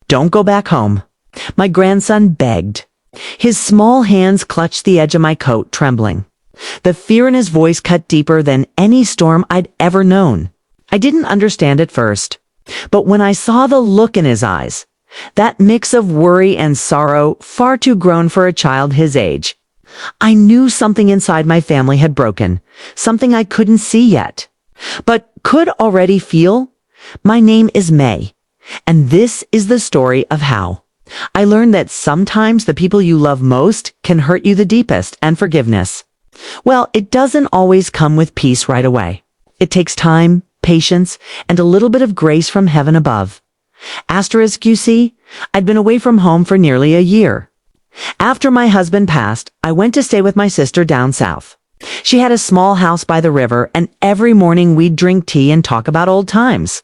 Don't go back home. My grandson begged. His small hands clutched the edge of my coat, trembling. The fear in his voice cut deeper than any storm I'd ever known. I didn't understand at first, but when I saw the look in his eyes, that mix of worry and sorrow, far too grown for a child his age, I knew something inside my family had broken, something I couldn't see yet, but could already feel. My name is May, and this is the story of how I learned that sometimes the people you love most can hurt you the deepest, and forgiveness, well, it doesn't always come with peace right away. It takes time, patience, and a little bit of grace from heaven above. Asterisk, you see, I'd been away from home for nearly a year. After my husband passed, I went to stay with my sister down south. She had a small house by the river, and every morning we'd drink tea and talk about old times.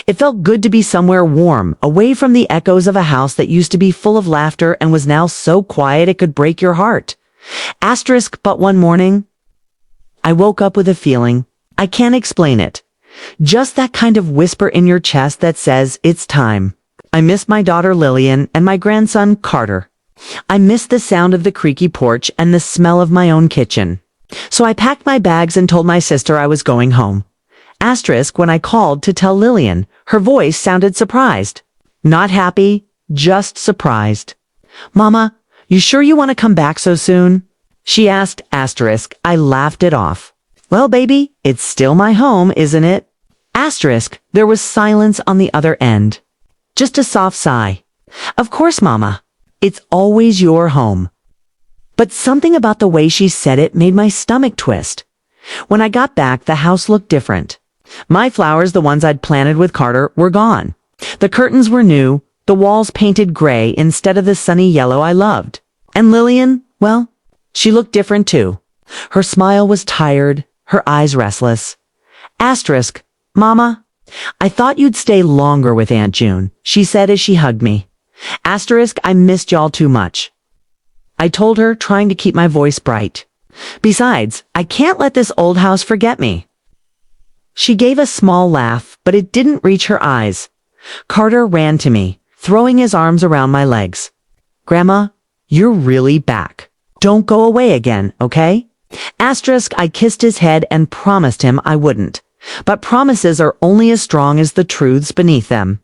It felt good to be somewhere warm, away from the echoes of a house that used to be full of laughter and was now so quiet it could break your heart. Asterisk, but one morning, I woke up with a feeling. I can't explain it. Just that kind of whisper in your chest that says, it's time. I miss my daughter Lillian and my grandson Carter. I missed the sound of the creaky porch and the smell of my own kitchen. So I packed my bags and told my sister I was going home. Asterisk, when I called to tell Lillian, her voice sounded surprised. Not happy, just surprised. Mama, you sure you want to come back so soon? She asked. Asterisk, I laughed it off. Well, baby, it's still my home, isn't it? Asterisk, there was silence on the other end. Just a soft sigh. Of course, Mama. It's always your home. But something about the way she said it made my stomach twist. When I got back, the house looked different. My flowers, the ones I'd planted with Carter, were gone. The curtains were new, the walls painted gray instead of the sunny yellow I loved. And Lillian, well, she looked different too. Her smile was tired, her eyes restless. Asterisk, Mama, I thought you'd stay longer with Aunt June, she said as she hugged me. Asterisk, I missed y'all too much. I told her, trying to keep my voice bright. Besides, I can't let this old house forget me. She gave a small laugh, but it didn't reach her eyes. Carter ran to me, throwing his arms around my legs. Grandma, you're really back. Don't go away again, okay? Asterisk, I kissed his head and promised him I wouldn't. But promises are only as strong as the truths beneath them.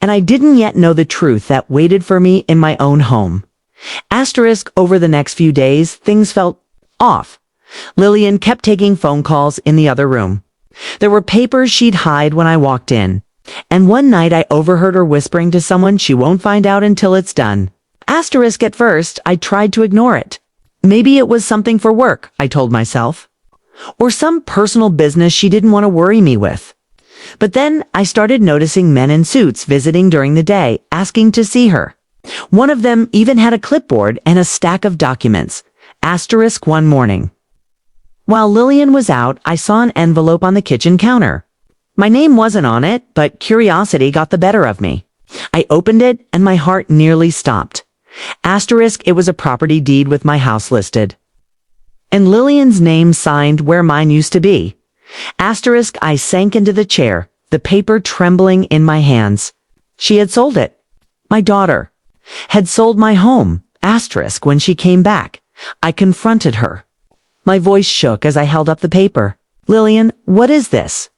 And I didn't yet know the truth that waited for me in my own home. Asterisk, over the next few days, things felt off. Lillian kept taking phone calls in the other room. There were papers she'd hide when I walked in. And one night I overheard her whispering to someone she won't find out until it's done. Asterisk, at first, I tried to ignore it. Maybe it was something for work, I told myself. Or some personal business she didn't want to worry me with. But then I started noticing men in suits visiting during the day, asking to see her. One of them even had a clipboard and a stack of documents. Asterisk, one morning. While Lillian was out, I saw an envelope on the kitchen counter. My name wasn't on it, but curiosity got the better of me. I opened it and my heart nearly stopped. Asterisk, it was a property deed with my house listed. And Lillian's name signed where mine used to be. Asterisk, I sank into the chair, the paper trembling in my hands. She had sold it. My daughter had sold my home. Asterisk, when she came back, I confronted her. My voice shook as I held up the paper. Lillian, what is this?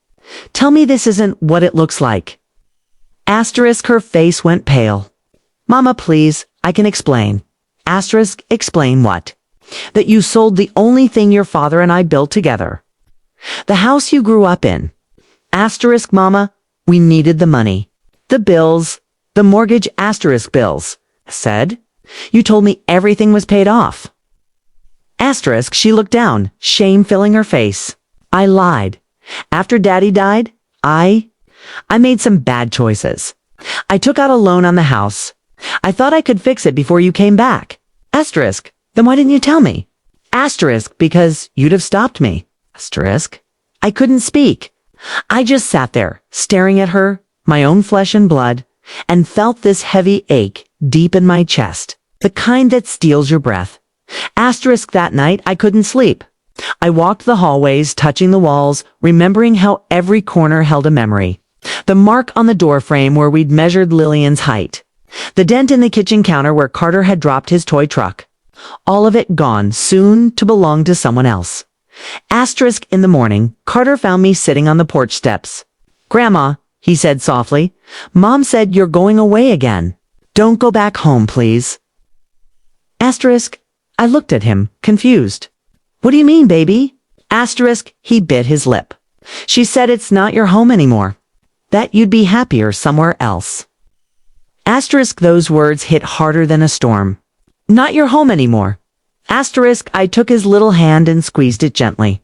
Tell me this isn't what it looks like. Asterisk, her face went pale. Mama, please, I can explain. Asterisk, explain what? That you sold the only thing your father and I built together. The house you grew up in. Asterisk, Mama, we needed the money. The bills, the mortgage asterisk bills. Said, you told me everything was paid off. Asterisk, she looked down, shame filling her face. I lied. After Daddy died, I made some bad choices. I took out a loan on the house. I thought I could fix it before you came back. Asterisk, then why didn't you tell me? Asterisk, because you'd have stopped me. Asterisk, I couldn't speak. I just sat there, staring at her, my own flesh and blood, and felt this heavy ache deep in my chest, the kind that steals your breath. Asterisk, that night I couldn't sleep. I walked the hallways, touching the walls, remembering how every corner held a memory. The mark on the doorframe where we'd measured Lillian's height. The dent in the kitchen counter where Carter had dropped his toy truck. All of it gone, soon to belong to someone else. Asterisk in the morning, Carter found me sitting on the porch steps. "Grandma," he said softly, "Mom said you're going away again. Don't go back home, please." Asterisk, I looked at him, confused. "What do you mean, baby?" Asterisk, he bit his lip. "She said it's not your home anymore. That you'd be happier somewhere else." Asterisk, those words hit harder than a storm. "Not your home anymore." Asterisk, I took his little hand and squeezed it gently.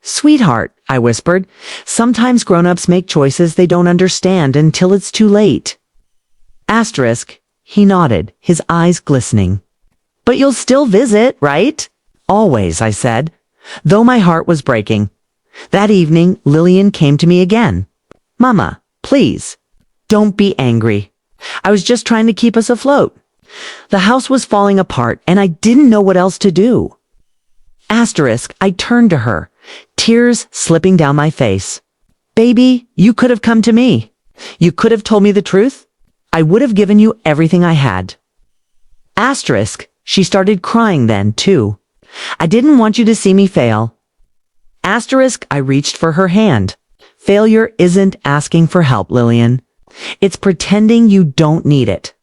"Sweetheart," I whispered, "sometimes grown-ups make choices they don't understand until it's too late." Asterisk, he nodded, his eyes glistening. "But you'll still visit, right?" "Always," I said, though my heart was breaking. That evening, Lillian came to me again. "Mama, please, don't be angry. I was just trying to keep us afloat. The house was falling apart, and I didn't know what else to do." Asterisk, I turned to her, tears slipping down my face. "Baby, you could have come to me. You could have told me the truth. I would have given you everything I had." Asterisk, she started crying then, too. "I didn't want you to see me fail." Asterisk, I reached for her hand. "Failure isn't asking for help, Lillian. It's pretending you don't need it."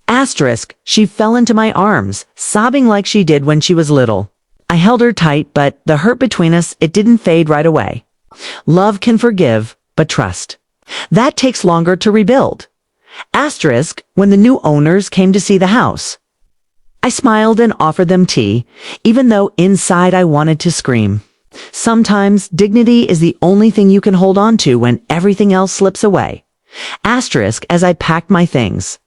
Asterisk, she fell into my arms, sobbing like she did when she was little. I held her tight, but the hurt between us, it didn't fade right away. Love can forgive, but trust, that takes longer to rebuild. Asterisk, when the new owners came to see the house, I smiled and offered them tea, even though inside I wanted to scream. Sometimes dignity is the only thing you can hold on to when everything else slips away. Asterisk, as I packed my things.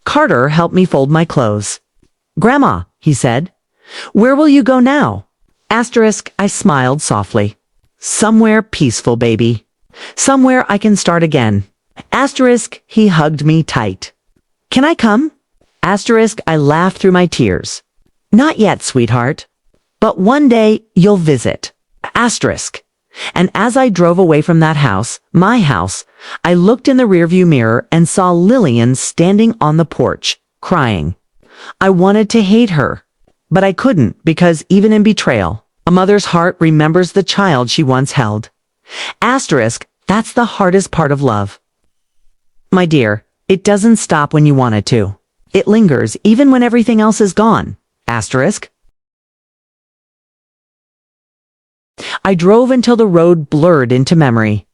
Carter helped me fold my clothes. "Grandma," he said, "where will you go now?" Asterisk, I smiled softly. "Somewhere peaceful, baby. Somewhere I can start again." Asterisk, he hugged me tight. "Can I come?" Asterisk, I laughed through my tears. "Not yet, sweetheart. But one day you'll visit." Asterisk. And as I drove away from that house, my house, I looked in the rearview mirror and saw Lillian standing on the porch, crying. I wanted to hate her, but I couldn't, because even in betrayal, a mother's heart remembers the child she once held. Asterisk, that's the hardest part of love. My dear, it doesn't stop when you want it to. It lingers even when everything else is gone. Asterisk. I drove until the road blurred into memory.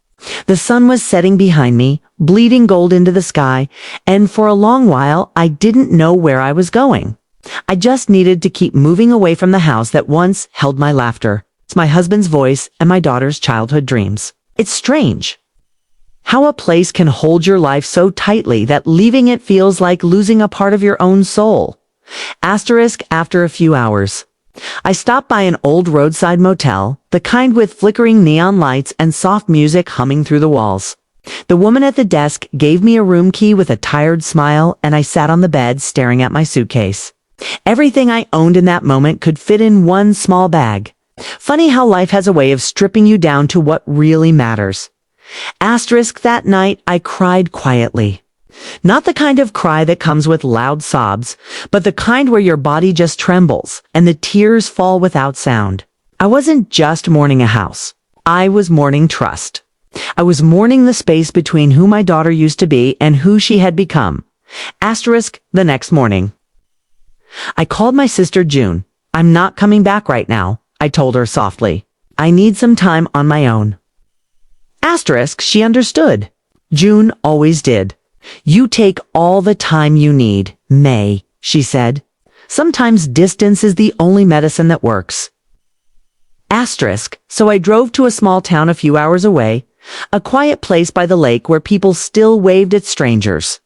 The sun was setting behind me, bleeding gold into the sky, and for a long while I didn't know where I was going. I just needed to keep moving away from the house that once held my laughter, my husband's voice, and my daughter's childhood dreams. It's strange how a place can hold your life so tightly that leaving it feels like losing a part of your own soul. Asterisk, after a few hours, I stopped by an old roadside motel, the kind with flickering neon lights and soft music humming through the walls. The woman at the desk gave me a room key with a tired smile, and I sat on the bed staring at my suitcase. Everything I owned in that moment could fit in one small bag. Funny how life has a way of stripping you down to what really matters. Asterisk, that night I cried quietly. Not the kind of cry that comes with loud sobs, but the kind where your body just trembles and the tears fall without sound. I wasn't just mourning a house. I was mourning trust. I was mourning the space between who my daughter used to be and who she had become. Asterisk, the next morning, I called my sister June. "I'm not coming back right now," I told her softly. "I need some time on my own." Asterisk, she understood. June always did. "You take all the time you need, May," she said. "Sometimes distance is the only medicine that works." Asterisk, so I drove to a small town a few hours away, a quiet place by the lake where people still waved at strangers.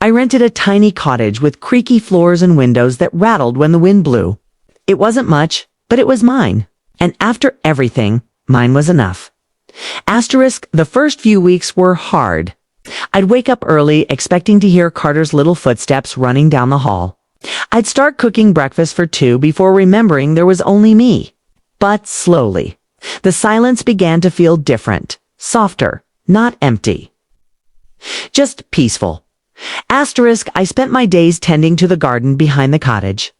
I rented a tiny cottage with creaky floors and windows that rattled when the wind blew. It wasn't much, but it was mine. And after everything, mine was enough. Asterisk, the first few weeks were hard. I'd wake up early, expecting to hear Carter's little footsteps running down the hall. I'd start cooking breakfast for two before remembering there was only me. But slowly, the silence began to feel different, softer, not empty. Just peaceful. Asterisk, I spent my days tending to the garden behind the cottage.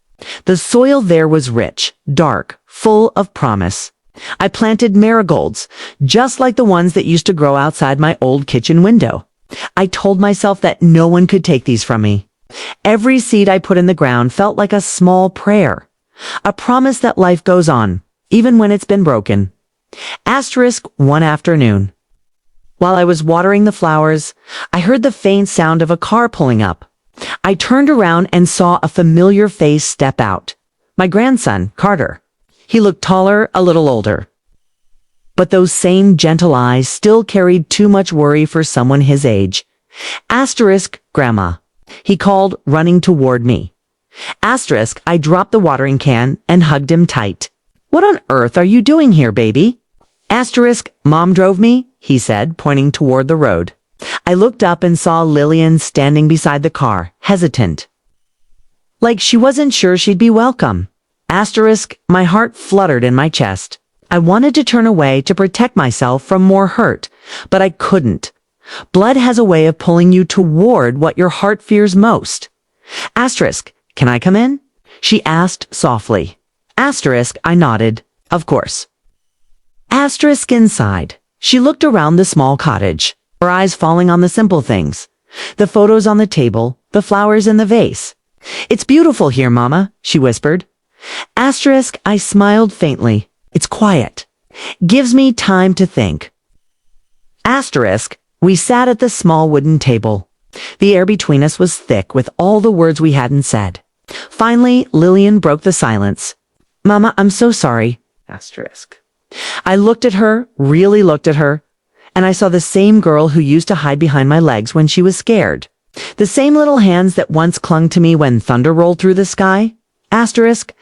The soil there was rich, dark, full of promise. I planted marigolds, just like the ones that used to grow outside my old kitchen window. I told myself that no one could take these from me. Every seed I put in the ground felt like a small prayer, a promise that life goes on, even when it's been broken. Asterisk, one afternoon. While I was watering the flowers, I heard the faint sound of a car pulling up. I turned around and saw a familiar face step out. My grandson, Carter. He looked taller, a little older. But those same gentle eyes still carried too much worry for someone his age. Asterisk, Grandma. He called, running toward me. Asterisk, I dropped the watering can and hugged him tight. What on earth are you doing here, baby? Asterisk, Mom drove me, he said, pointing toward the road. I looked up and saw Lillian standing beside the car, hesitant. Like she wasn't sure she'd be welcome. Asterisk, my heart fluttered in my chest. I wanted to turn away to protect myself from more hurt, but I couldn't. Blood has a way of pulling you toward what your heart fears most. Asterisk, can I come in? She asked softly. Asterisk, I nodded. Of course. Asterisk inside. She looked around the small cottage, her eyes falling on the simple things. The photos on the table, the flowers in the vase. It's beautiful here, Mama, she whispered. Asterisk, I smiled faintly. It's quiet. Gives me time to think. Asterisk, we sat at the small wooden table. The air between us was thick with all the words we hadn't said. Finally, Lillian broke the silence. Mama, I'm so sorry. Asterisk. I looked at her, really looked at her, and I saw the same girl who used to hide behind my legs when she was scared. The same little hands that once clung to me when thunder rolled through the sky. Asterisk,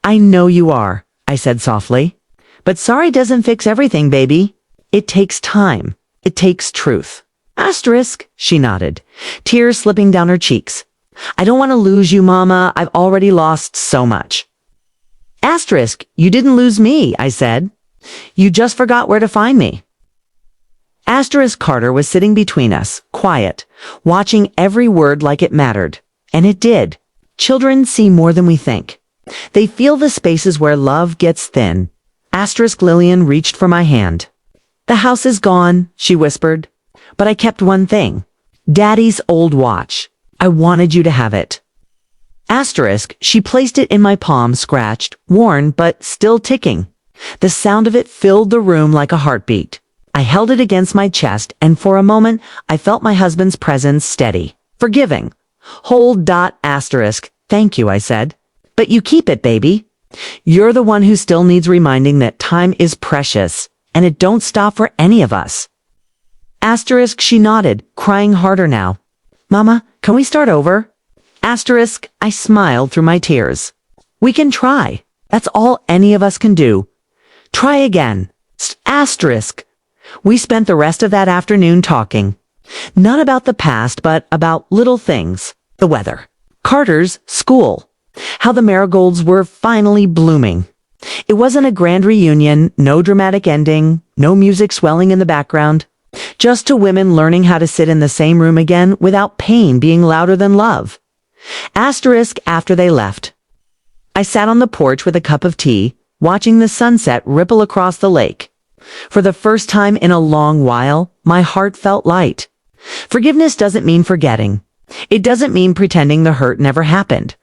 I know you are, I said softly. But sorry doesn't fix everything, baby. It takes time. It takes truth. Asterisk, she nodded, tears slipping down her cheeks. I don't want to lose you, Mama. I've already lost so much. Asterisk, you didn't lose me, I said. You just forgot where to find me. Asterisk Carter was sitting between us, quiet, watching every word like it mattered. And it did. Children see more than we think. They feel the spaces where love gets thin. Asterisk Lillian reached for my hand. The house is gone, she whispered. But I kept one thing. Daddy's old watch. I wanted you to have it. Asterisk, she placed it in my palm, scratched, worn, but still ticking. The sound of it filled the room like a heartbeat. I held it against my chest, and for a moment, I felt my husband's presence steady, forgiving. Asterisk, thank you, I said. But you keep it, baby. You're the one who still needs reminding that time is precious, and it don't stop for any of us. Asterisk, she nodded, crying harder now. Mama, can we start over? Asterisk, I smiled through my tears. We can try. That's all any of us can do. Try again. Asterisk. We spent the rest of that afternoon talking. Not about the past, but about little things. The weather. Carter's school. How the marigolds were finally blooming. It wasn't a grand reunion, no dramatic ending, no music swelling in the background. Just two women learning how to sit in the same room again without pain being louder than love. Asterisk after they left. I sat on the porch with a cup of tea, watching the sunset ripple across the lake. For the first time in a long while, my heart felt light. Forgiveness doesn't mean forgetting. It doesn't mean pretending the hurt never happened.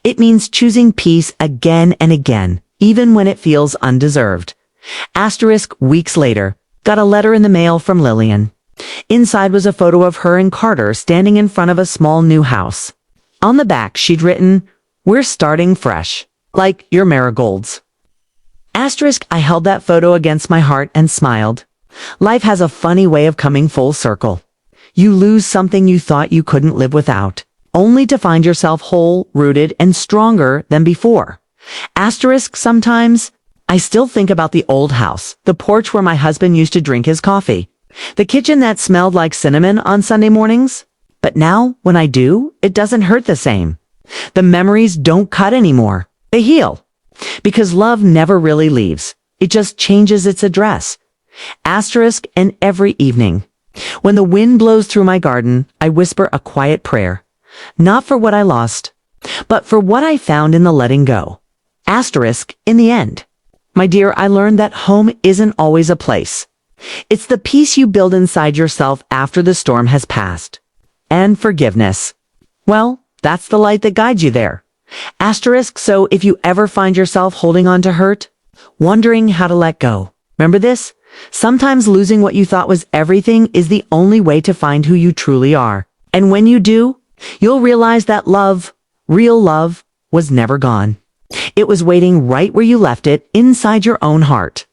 It means choosing peace again and again, even when it feels undeserved. Asterisk weeks later, got a letter in the mail from Lillian. Inside was a photo of her and Carter standing in front of a small new house. On the back, she'd written, "We're starting fresh, like your marigolds." Asterisk, I held that photo against my heart and smiled. Life has a funny way of coming full circle. You lose something you thought you couldn't live without, only to find yourself whole, rooted, and stronger than before. Asterisk, sometimes, I still think about the old house, the porch where my husband used to drink his coffee, the kitchen that smelled like cinnamon on Sunday mornings. But now, when I do, it doesn't hurt the same. The memories don't cut anymore. They heal. Because love never really leaves. It just changes its address. Asterisk, and every evening, When the wind blows through my garden, I whisper a quiet prayer. Not for what I lost, but for what I found in the letting go. Asterisk, in the end. My dear, I learned that home isn't always a place. It's the peace you build inside yourself after the storm has passed. And forgiveness. Well, that's the light that guides you there. Asterisk, so if you ever find yourself holding on to hurt, wondering how to let go, remember this? Sometimes losing what you thought was everything is the only way to find who you truly are. And when you do, you'll realize that love, real love, was never gone. It was waiting right where you left it, inside your own heart.